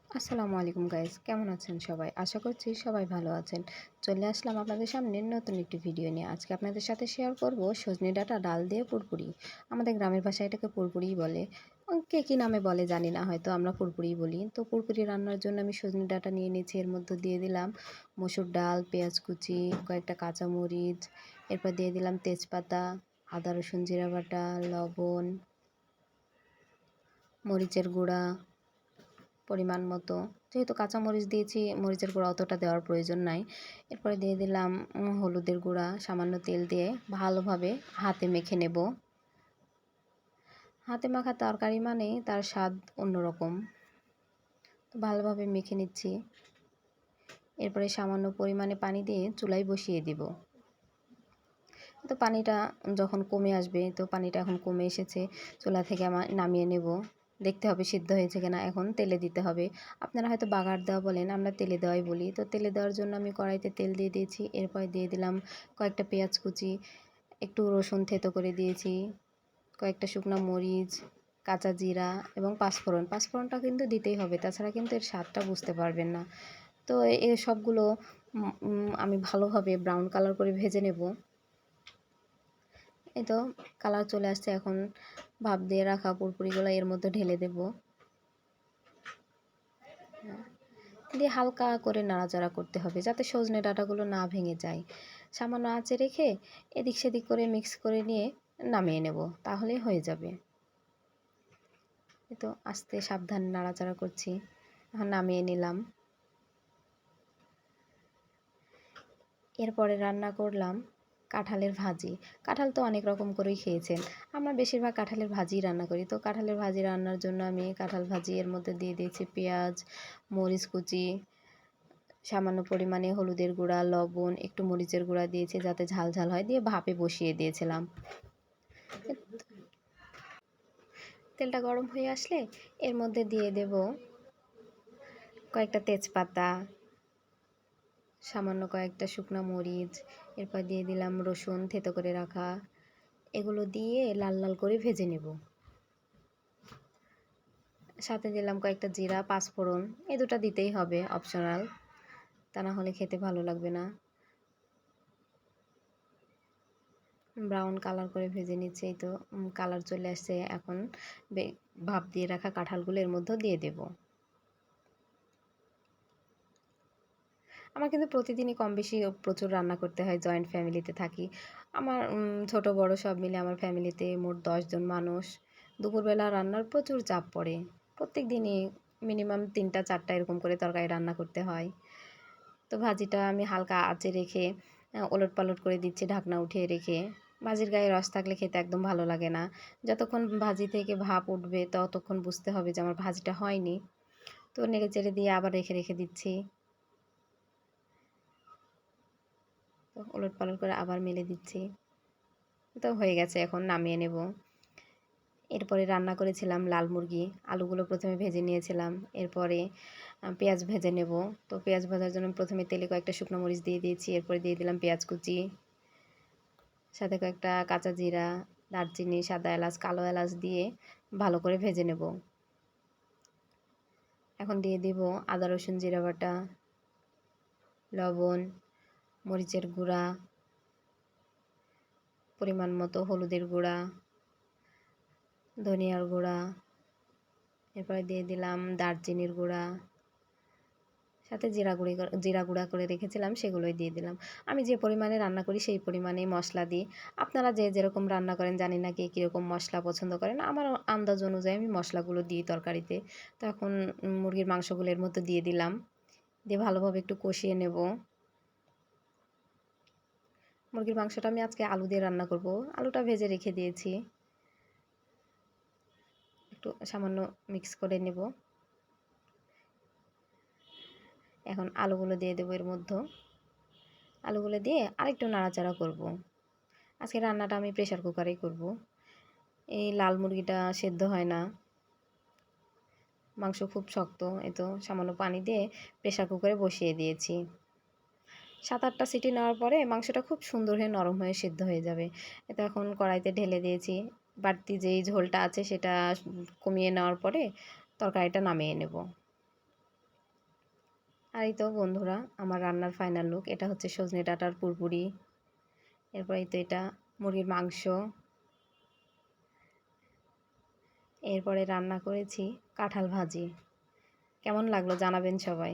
আসসালামু আলাইকুম গাইস, কেমন আছেন সবাই? আশা করছি সবাই ভালো আছেন। চলে আসলাম আপনাদের সামনে নতুন একটি ভিডিও নিয়ে। আজকে আপনাদের সাথে শেয়ার করব সজনে ডাঁটা ডাল দিয়ে পুরপুরি। আমাদের গ্রামের ভাষায় এটাকে পুরপুরিই বলে। কে কী নামে বলে জানি না, হয়তো আমরা পুরপুরিই বলি। তো পুরপুরি রান্নার জন্য আমি সজনে ডাঁটা নিয়ে নিয়েছি। এর মধ্যে দিয়ে দিলাম মসুর ডাল, পেঁয়াজ কুচি, কয়েকটা কাঁচামরিচ, এরপর দিয়ে দিলাম তেজপাতা, আদা রসুন জিরা বাটা, লবণ, মরিচের গুঁড়া পরিমাণ মতো। যেহেতু কাঁচামরিচ দিয়েছি, মরিচের গুঁড়া অতটা দেওয়ার প্রয়োজন নাই। এরপরে দিয়ে দিলাম হলুদের গুঁড়া, সামান্য তেল দিয়ে ভালোভাবে হাতে মেখে নেব। হাতে মাখা তরকারি মানেই তার স্বাদ অন্যরকম। তো ভালোভাবে মেখে নিচ্ছি। এরপরে সামান্য পরিমাণে পানি দিয়ে চুলায় বসিয়ে দিব। তো পানিটা যখন কমে আসবে, তো পানিটা এখন কমে এসেছে, চুলা থেকে আমার নামিয়ে নেব। দেখতে হবে সিদ্ধ হয়েছে কিনা। এখন তেলে দিতে হবে। আপনারা হয়তো বাগার দেওয়া বলেন, আমরা তেলে দেওয়াই বলি। তো তেলে দেওয়ার জন্য আমি কড়াইতে তেল দিয়ে দিয়েছি। এরপর দিয়ে দিলাম কয়েকটা পেঁয়াজ কুচি, একটু রসুন থেতো করে দিয়েছি, কয়েকটা শুকনো মরিচ, কাঁচা জিরা এবং পাঁচফোড়ন। পাঁচফোড়নটা কিন্তু দিতেই হবে, তাছাড়া কিন্তু এর স্বাদটা বুঝতে পারবেন না। তো এই সবগুলো আমি ভালোভাবে ব্রাউন কালার করে ভেজে নেব। এই তো কালার চলে আসছে। এখন ভাপ দিয়ে রাখা পুরপুরিগুলো এর মধ্যে ঢেলে দেব। দিয়ে হালকা করে নাড়াচাড়া করতে হবে, যাতে সজনে ডাঁটাগুলো না ভেঙে যায়। সামান্য আঁচে রেখে এদিক সেদিক করে মিক্স করে নিয়ে নামিয়ে নেব, তাহলেই হয়ে যাবে। এই তো আস্তে সাবধানে নাড়াচাড়া করছি। এখন নামিয়ে নিলাম। এরপরে রান্না করলাম কাঁঠালের ভাজি। কাঁঠাল তো অনেক রকম করেই খেয়েছেন, আমরা বেশিরভাগ কাঁঠালের ভাজিই রান্না করি। তো কাঁঠালের ভাজি রান্নার জন্য আমি কাঁঠাল ভাজি এর মধ্যে দিয়ে দিয়েছি পেঁয়াজ, মরিচ কুচি, সামান্য পরিমাণে হলুদের গুঁড়া, লবণ, একটু মরিচের গুঁড়া দিয়েছি যাতে ঝাল ঝাল হয়, দিয়ে ভাপে বসিয়ে দিয়েছিলাম। তেলটা গরম হয়ে আসলে এর মধ্যে দিয়ে দেব কয়েকটা তেজপাতা, সামান্য কয়েকটা শুকনো মরিচ, এরপর দিয়ে দিলাম রসুন থেতো করে রাখা। এগুলো দিয়ে লাল লাল করে ভেজে নেব। সাথে দিলাম কয়েকটা জিরা, পাঁচফোড়ন। এই দুটো দিতেই হবে, অপশনাল, তা না হলে খেতে ভালো লাগবে না। ব্রাউন কালার করে ভেজে নিচ্ছে। এই তো কালার চলে আসছে। এখন ভাপ দিয়ে রাখা কাঁঠালগুলো এর মধ্যে দিয়ে দেব। আমার কিন্তু প্রতিদিনই কম বেশি প্রচুর রান্না করতে হয়, জয়েন্ট ফ্যামিলিতে থাকি। আমার ছোট বড় সব মিলে আমার ফ্যামিলিতে মোট 10 জন মানুষ। দুপুরবেলা রান্নার প্রচুর চাপ পড়ে। প্রত্যেক দিনই মিনিমাম 3টা 4টা এরকম করে তরকারি রান্না করতে হয়। তো ভাজিটা আমি হালকা আঁচে রেখে ওলট পালট করে দিচ্ছি, ঢাকনা উঠিয়ে রেখে। ভাজির গায়ে রস থাকলে খেতে একদম ভালো লাগে না। যতক্ষণ ভাজি থেকে ভাপ উঠবে ততক্ষণ বুঝতে হবে যে আমার ভাজিটা হয়নি। তো নেড়ে চেড়ে দিয়ে আবার রেখে রেখে দিচ্ছি। তো ওলট পালট করে আবার মেলে দিচ্ছি। তো হয়ে গেছে, এখন নামিয়ে নেব। এরপরে রান্না করেছিলাম লাল মুরগি। আলুগুলো প্রথমে ভেজে নিয়েছিলাম। এরপরে পেঁয়াজ ভেজে নেব। তো পেঁয়াজ ভাজার জন্য প্রথমে তেলে কয়েকটা শুকনো মরিচ দিয়ে দিয়েছি। এরপরে দিয়ে দিলাম পেঁয়াজ কুচি, সাথে কয়েকটা কাঁচা জিরা, দারচিনি, সাদা এলাচ, কালো এলাচ দিয়ে ভালো করে ভেজে নেব। এখন দিয়ে দিব আদা রসুন জিরা বাটা, লবণ, মরিচের গুঁড়া, পরিমাণ মতো হলুদের গুঁড়া, ধনিয়ার গুঁড়া, এরপরে দিয়ে দিলাম দারচিনির গুঁড়া, সাথে জিরা গুঁড়া করে রেখেছিলাম, সেগুলোই দিয়ে দিলাম। আমি যে পরিমাণে রান্না করি সেই পরিমাণেই মশলা দিই। আপনারা যে যেরকম রান্না করেন জানি না কে কীরকম মশলা পছন্দ করেন। আমার আন্দাজ অনুযায়ী আমি মশলাগুলো দিই তরকারিতে। তো এখন মুরগির মাংসগুলো এর মধ্যে দিয়ে দিলাম, দিয়ে ভালোভাবে একটু কষিয়ে নেব। মুরগির মাংসটা আমি আজকে আলু দিয়ে রান্না করব। আলুটা ভেজে রেখে দিয়েছি, একটু সামান্য মিক্স করে নেব। এখন আলুগুলো দিয়ে দেবো এর মধ্যে। আলুগুলো দিয়ে আরেকটু নাড়াচাড়া করব। আজকে রান্নাটা আমি প্রেশার কুকারেই করব। এই লাল মুরগিটা সেদ্ধ হয় না, মাংস খুব শক্ত। এই তো সামান্য পানি দিয়ে প্রেশার কুকারে বসিয়ে দিয়েছি। 7-8টা সিটি নেওয়ার পরে মাংসটা খুব সুন্দর হয়ে নরম হয়ে সেদ্ধ হয়ে যাবে। এটা এখন কড়াইতে ঢেলে দিয়েছি। বাড়তি যেই ঝোলটা আছে সেটা কমিয়ে নেওয়ার পরে তরকারিটা নামিয়ে নেব। আর এই তো বন্ধুরা, আমার রান্নার ফাইনাল লুক। এটা হচ্ছে সজনে ডাঁটার পুরপুরি। এরপরে তো এটা মুরগির মাংস। এরপরে রান্না করেছি কাঁঠাল ভাজি। কেমন লাগলো জানাবেন সবাই।